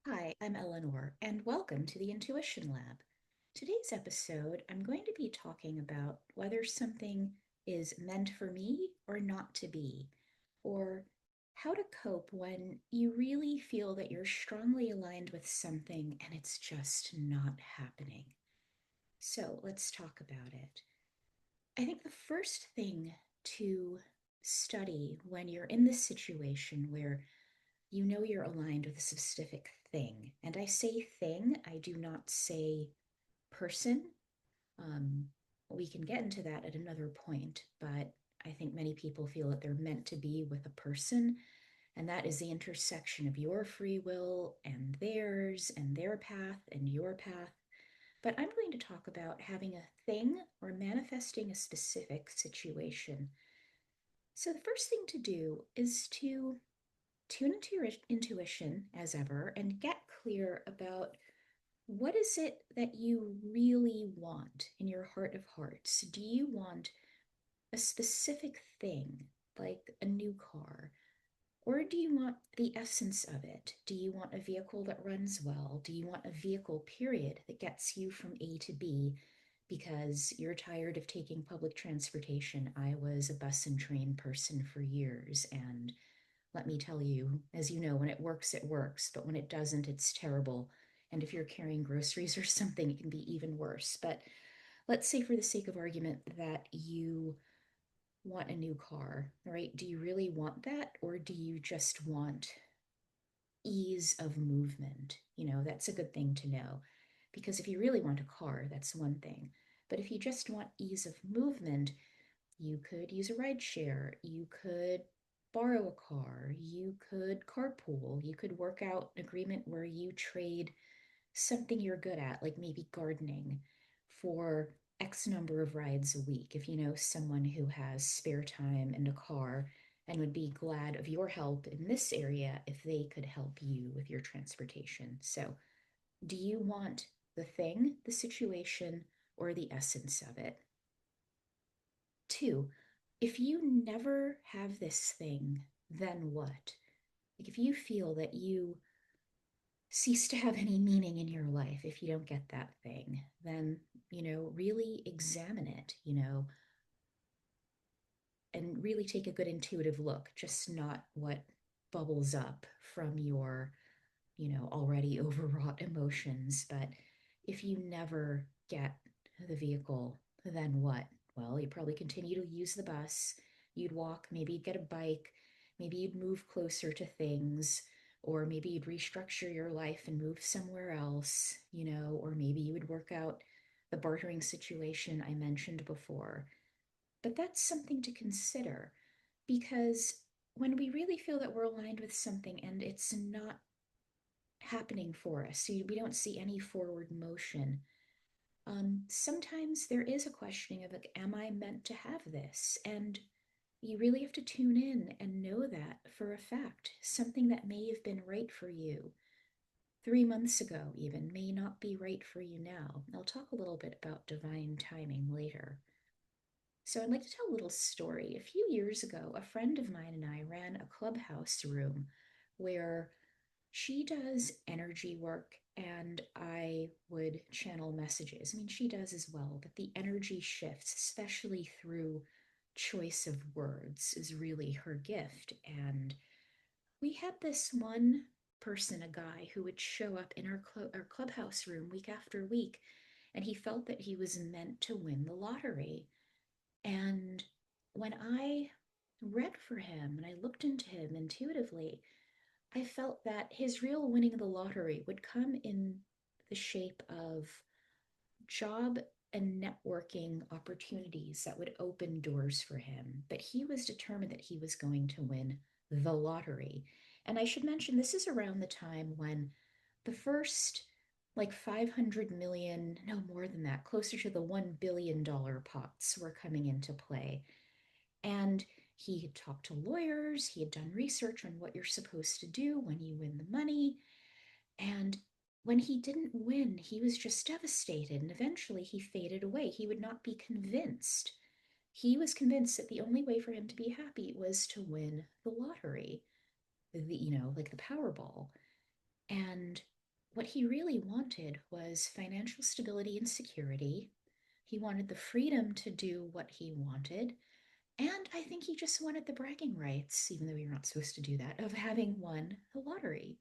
Hi, I'm Eleanor, and welcome to the Intuition Lab. Today's episode, I'm going to be talking about whether something is meant for me or not to be, or how to cope when you really feel that you're strongly aligned with something and it's just not happening. So let's talk about it. I think the first thing to study when you're in this situation where you know you're aligned with a specific thing. And I say thing, I do not say person. Um, we can get into that at another point, but I think many people feel that they're meant to be with a person, and that is the intersection of your free will and their path and your path. But I'm going to talk about having a thing or manifesting a specific situation. So, the first thing to do is to tune into your intuition as ever and get clear about what is it that you really want in your heart of hearts. Do you want a specific thing, like a new car? Or do you want the essence of it? Do you want a vehicle that runs well? Do you want a vehicle, period, that gets you from A to B because you're tired of taking public transportation? I was a bus and train person for years, and let me tell you, as you know, when it works, but when it doesn't, it's terrible. And if you're carrying groceries or something, it can be even worse. But let's say, for the sake of argument, that you want a new car, right? Do you really want that, or do you just want ease of movement? That's a good thing to know. Because if you really want a car, that's one thing. But if you just want ease of movement, you could use a ride share. You could borrow a car. You could carpool. You could work out an agreement where you trade something you're good at, like maybe gardening, for X number of rides a week. If you know someone who has spare time and a car and would be glad of your help in this area if they could help you with your transportation. So, do you want the thing, the situation, or the essence of it? Two, if you never have this thing, then what? Like, if you feel that you cease to have any meaning in your life if you don't get that thing, then, really examine it, and really take a good intuitive look, just not what bubbles up from your, already overwrought emotions. But if you never get the vehicle, then what? Well, you'd probably continue to use the bus. You'd walk, maybe you'd get a bike, maybe you'd move closer to things, or maybe you'd restructure your life and move somewhere else, or maybe you would work out the bartering situation I mentioned before. But that's something to consider, because when we really feel that we're aligned with something and it's not happening for us, so we don't see any forward motion, sometimes there is a questioning of, like, am I meant to have this? And you really have to tune in and know that for a fact. Something that may have been right for you 3 months ago, even, may not be right for you now. I'll talk a little bit about divine timing later. So, I'd like to tell a little story. A few years ago, a friend of mine and I ran a clubhouse room where she does energy work and I would channel messages. I mean, she does as well, but the energy shifts, especially through choice of words, is really her gift. And we had this one person, a guy, who would show up in our clubhouse room week after week, and he felt that he was meant to win the lottery. And when I read for him and I looked into him intuitively, I felt that his real winning of the lottery would come in the shape of job and networking opportunities that would open doors for him. But he was determined that he was going to win the lottery. And I should mention, this is around the time when the first, like, 500 million, no more than that, closer to the $1 billion pots were coming into play. And he had talked to lawyers, he had done research on what you're supposed to do when you win the money. And when he didn't win, he was just devastated. And eventually he faded away. He would not be convinced. He was convinced that the only way for him to be happy was to win the lottery, like the Powerball. And what he really wanted was financial stability and security. He wanted the freedom to do what he wanted. And I think he just wanted the bragging rights, even though you're not supposed to do that, of having won the lottery.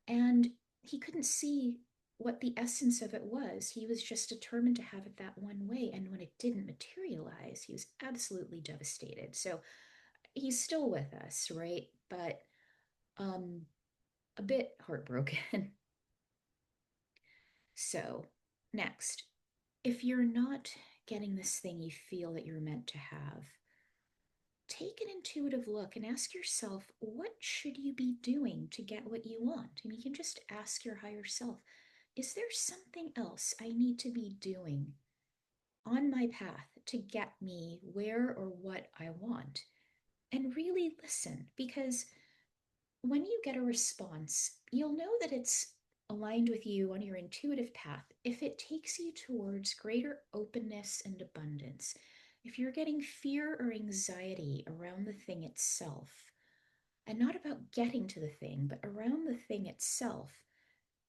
And he couldn't see what the essence of it was. He was just determined to have it that one way. And when it didn't materialize, he was absolutely devastated. So he's still with us, right? But um, a bit heartbroken. So, next, if you're not getting this thing you feel that you're meant to have, take an intuitive look and ask yourself, what should you be doing to get what you want? And you can just ask your higher self, is there something else I need to be doing on my path to get me where or what I want? And really listen, because when you get a response, you'll know that it's aligned with you on your intuitive path if it takes you towards greater openness and abundance. If you're getting fear or anxiety around the thing itself, and not about getting to the thing, but around the thing itself,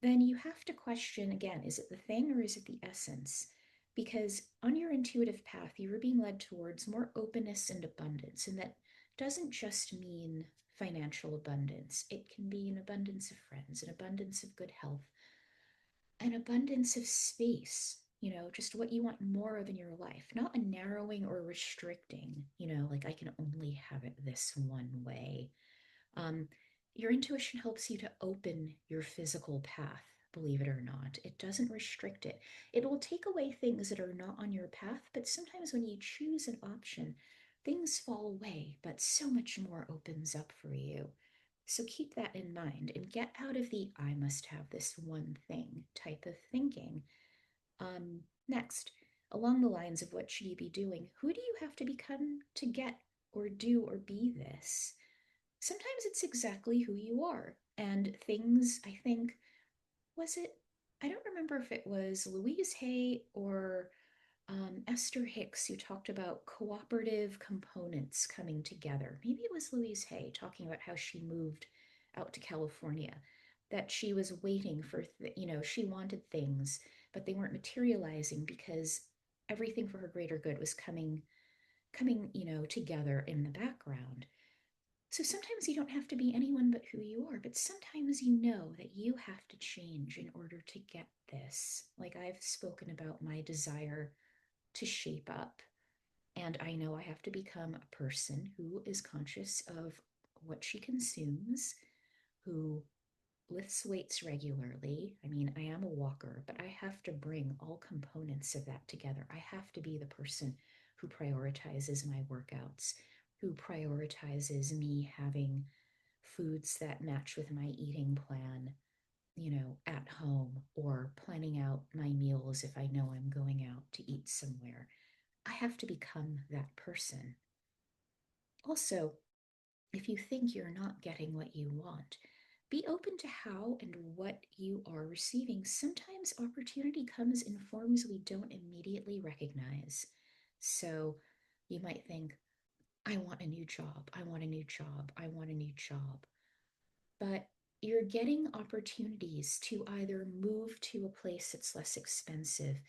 then you have to question again, is it the thing or is it the essence? Because on your intuitive path, you are being led towards more openness and abundance. And that doesn't just mean financial abundance, it can be an abundance of friends, an abundance of good health, an abundance of space. Just what you want more of in your life, not a narrowing or restricting, like I can only have it this one way. um, your intuition helps you to open your physical path, believe it or not. It doesn't restrict it. It will take away things that are not on your path, but sometimes when you choose an option, things fall away, but so much more opens up for you. So keep that in mind and get out of the I must have this one thing type of thinking. Next, along the lines of what should you be doing, who do you have to become to get or do or be this? Sometimes it's exactly who you are. And things, I think, was it, I don't remember if it was Louise Hay or Esther Hicks who talked about cooperative components coming together. Maybe it was Louise Hay talking about how she moved out to California, that she was waiting for, she wanted things, but they weren't materializing because everything for her greater good was coming, together in the background. So sometimes you don't have to be anyone but who you are, but sometimes you know that you have to change in order to get this. Like I've spoken about my desire to shape up, and I know I have to become a person who is conscious of what she consumes, who lifts weights regularly. I mean, I am a walker, but I have to bring all components of that together. I have to be the person who prioritizes my workouts, who prioritizes me having foods that match with my eating plan, at home, or planning out my meals if I know I'm going out to eat somewhere. I have to become that person. Also, if you think you're not getting what you want, be open to how and what you are receiving. Sometimes opportunity comes in forms we don't immediately recognize. So you might think, I want a new job, I want a new job, I want a new job. But you're getting opportunities to either move to a place that's less expensive,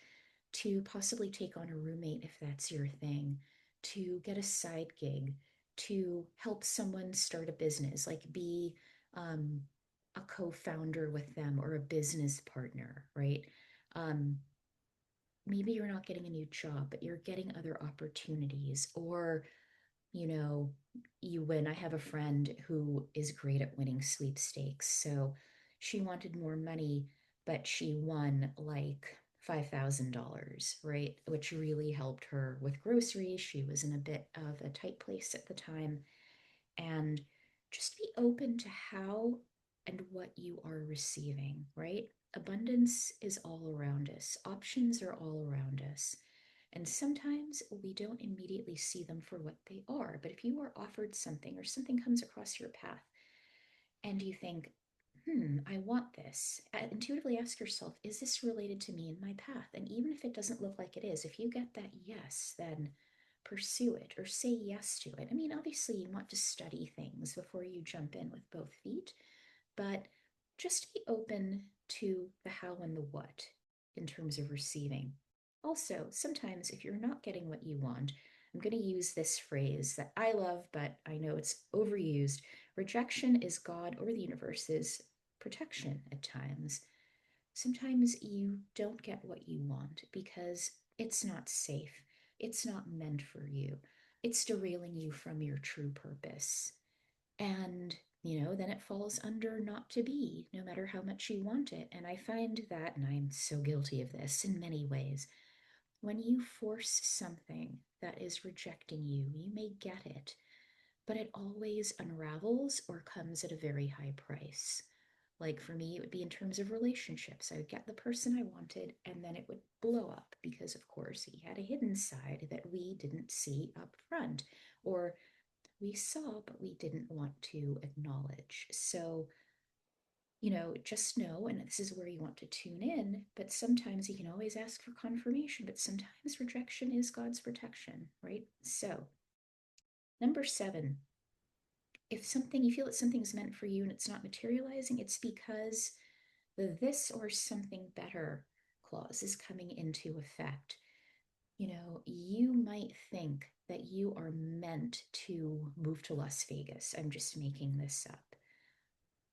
to possibly take on a roommate if that's your thing, to get a side gig, to help someone start a business, like be um, a co founder with them or a business partner, right? Um, Maybe you're not getting a new job, but you're getting other opportunities, or you know, you win. I have a friend who is great at winning sweepstakes. So she wanted more money, but she won like $5,000, right? Which really helped her with groceries. She was in a bit of a tight place at the time. And just be open to how and what you are receiving, right? Abundance is all around us, options are all around us. And sometimes we don't immediately see them for what they are. But if you are offered something or something comes across your path and you think, I want this, intuitively ask yourself, is this related to me in my path? And even if it doesn't look like it is, if you get that yes, then pursue it or say yes to it. I mean, obviously, you want to study things before you jump in with both feet, but just be open to the how and the what in terms of receiving. Also, sometimes if you're not getting what you want, I'm going to use this phrase that I love, but I know it's overused. Rejection is God or the universe's protection at times. Sometimes you don't get what you want because it's not safe, it's not meant for you, it's derailing you from your true purpose. And, then it falls under not to be, no matter how much you want it. And I find that, and I'm so guilty of this in many ways, when you force something that is rejecting you, you may get it, but it always unravels or comes at a very high price. Like for me, it would be in terms of relationships. I would get the person I wanted, and then it would blow up because, of course, he had a hidden side that we didn't see up front, or we saw, but we didn't want to acknowledge. So, just know, and this is where you want to tune in, but sometimes you can always ask for confirmation, but sometimes rejection is God's protection, right? So, number 7, if something you feel that something's meant for you and it's not materializing, it's because the this or something better clause is coming into effect. You might think that you are meant to move to Las Vegas. I'm just making this up.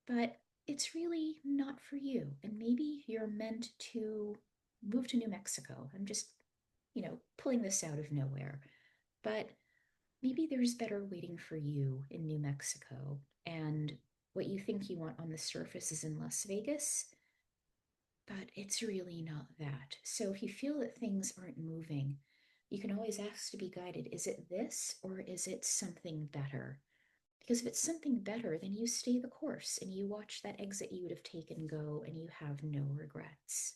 But it's really not for you. And maybe you're meant to move to New Mexico. I'm just, pulling this out of nowhere. But maybe there's better waiting for you in New Mexico. And what you think you want on the surface is in Las Vegas, but it's really not that. So if you feel that things aren't moving, you can always ask to be guided. Is it this or is it something better? Because if it's something better, then you stay the course and you watch that exit you would have taken go and you have no regrets.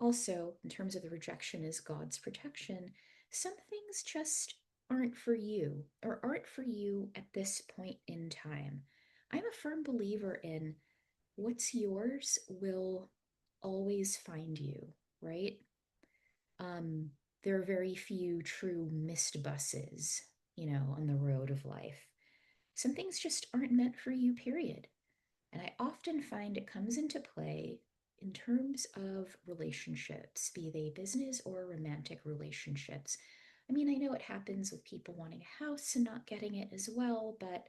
Also, in terms of the rejection as God's protection, some things just aren't for you or aren't for you at this point in time. I'm a firm believer in what's yours will always find you, right? Um, there are very few true missed buses, on the road of life. Some things just aren't meant for you, period. And I often find it comes into play in terms of relationships, be they business or romantic relationships. I mean, I know it happens with people wanting a house and not getting it as well, but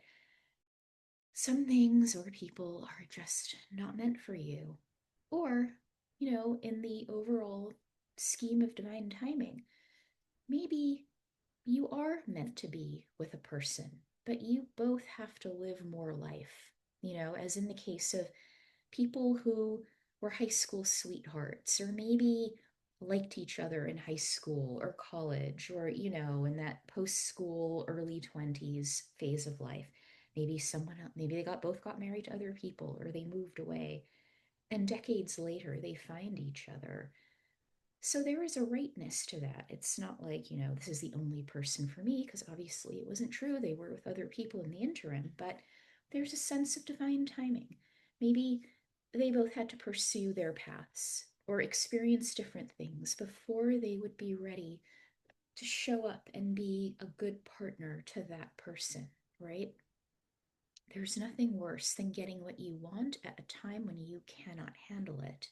some things or people are just not meant for you. Or, in the overall scheme of divine timing, maybe you are meant to be with a person, but you both have to live more life, as in the case of people who were high school sweethearts, or maybe liked each other in high school or college, or, in that post school, early 20s phase of life. Maybe someone else, maybe they both got married to other people, or they moved away. And decades later, they find each other. So there is a rightness to that. It's not like, this is the only person for me, because obviously it wasn't true. They were with other people in the interim, but there's a sense of divine timing. Maybe they both had to pursue their paths or experience different things before they would be ready to show up and be a good partner to that person, right? There's nothing worse than getting what you want at a time when you cannot handle it.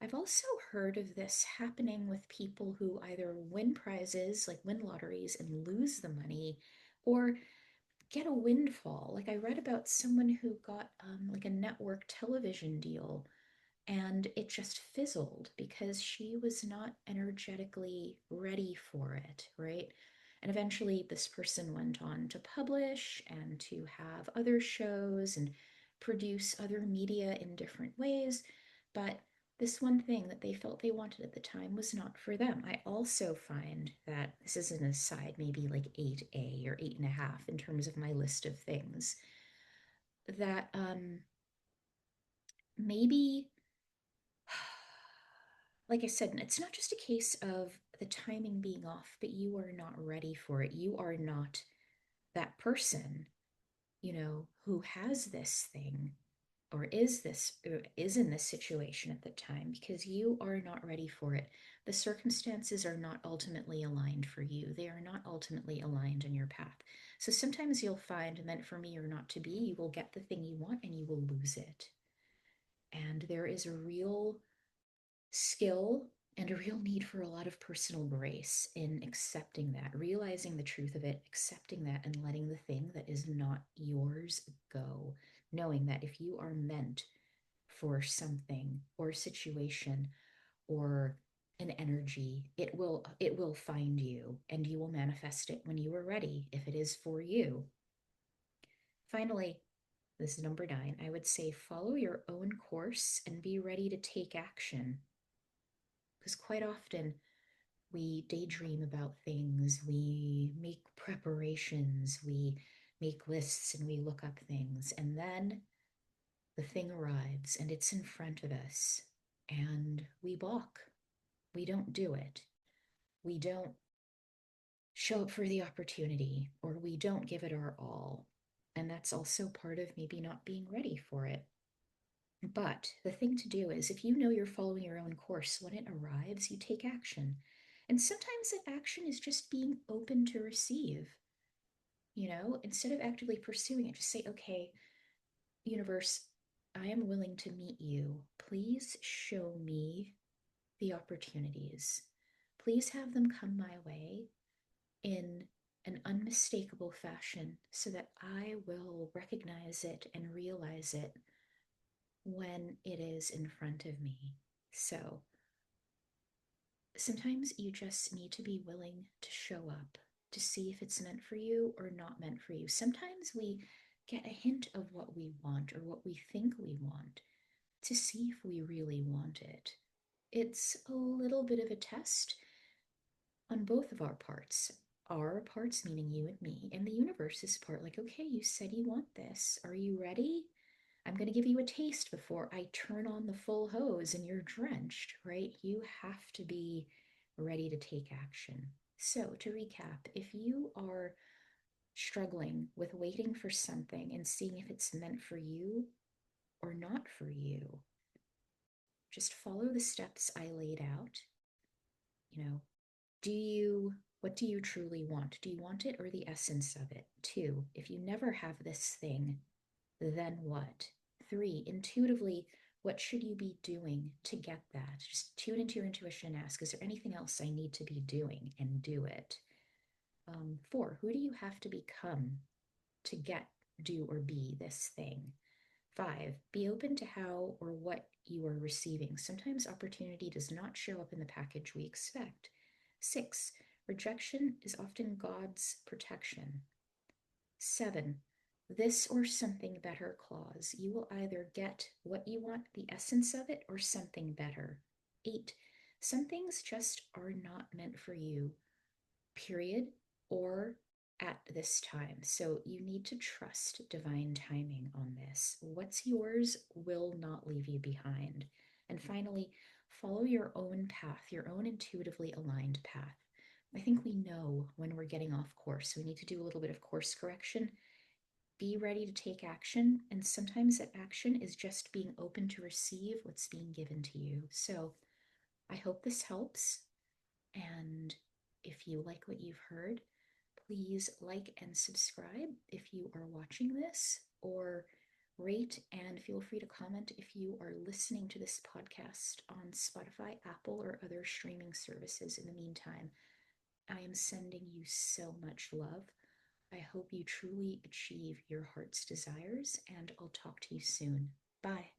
I've also heard of this happening with people who either win prizes, like win lotteries and lose the money, or get a windfall. Like I read about someone who got like a network television deal and it just fizzled because she was not energetically ready for it, right? And eventually, this person went on to publish and to have other shows and produce other media in different ways. But this one thing that they felt they wanted at the time was not for them. I also find that this is an aside, maybe like 8A or 8.5 in terms of my list of things, that maybe like I said, it's not just a case of the timing being off, but you are not ready for it. You are not that person, who has this thing or is in this situation at the time because you are not ready for it. The circumstances are not ultimately aligned for you. They are not ultimately aligned in your path. So sometimes you'll find meant for me or not to be, you will get the thing you want and you will lose it. And there is a real skill and a real need for a lot of personal grace in accepting that, realizing the truth of it, accepting that, and letting the thing that is not yours go. Knowing that if you are meant for something or a situation or an energy, it will find you and you will manifest it when you are ready if it is for you. Finally, this is number 9. I would say follow your own course and be ready to take action. Because quite often we daydream about things, we make preparations, we make lists and we look up things, and then the thing arrives and it's in front of us, and we balk. We don't do it. We don't show up for the opportunity, or we don't give it our all. And that's also part of maybe not being ready for it. But the thing to do is, if you know you're following your own course, when it arrives, you take action. And sometimes that action is just being open to receive. Instead of actively pursuing it, just say, okay, universe, I am willing to meet you. Please show me the opportunities. Please have them come my way in an unmistakable fashion so that I will recognize it and realize it when it is in front of me. So sometimes you just need to be willing to show up to see if it's meant for you or not meant for you. Sometimes we get a hint of what we want or what we think we want to see if we really want it. It's a little bit of a test on both of our parts. Our parts, meaning you and me, and the universe's part, like, okay, you said you want this. Are you ready? I'm going to give you a taste before I turn on the full hose and you're drenched, right? You have to be ready to take action. So, to recap, if you are struggling with waiting for something and seeing if it's meant for you or not for you, just follow the steps I laid out. You know, what do you truly want? Do you want it or the essence of it? 2, if you never have this thing, then what? 3, intuitively, what should you be doing to get that? Just tune into your intuition and ask, is there anything else I need to be doing, and do it? 4, who do you have to become to get, do, or be this thing? 5, be open to how or what you are receiving. Sometimes opportunity does not show up in the package we expect. 6, rejection is often God's protection. 7, this or something better clause. You will either get what you want, the essence of it, or something better. 8, some things just are not meant for you, period, or at this time. So you need to trust divine timing on this. What's yours will not leave you behind. And finally, follow your own path, your own intuitively aligned path. I think we know when we're getting off course. We need to do a little bit of course correction. Be ready to take action. And sometimes that action is just being open to receive what's being given to you. So I hope this helps. And if you like what you've heard, please like and subscribe if you are watching this, or rate and feel free to comment if you are listening to this podcast on Spotify, Apple, or other streaming services. In the meantime, I am sending you so much love. I hope you truly achieve your heart's desires, and I'll talk to you soon. Bye.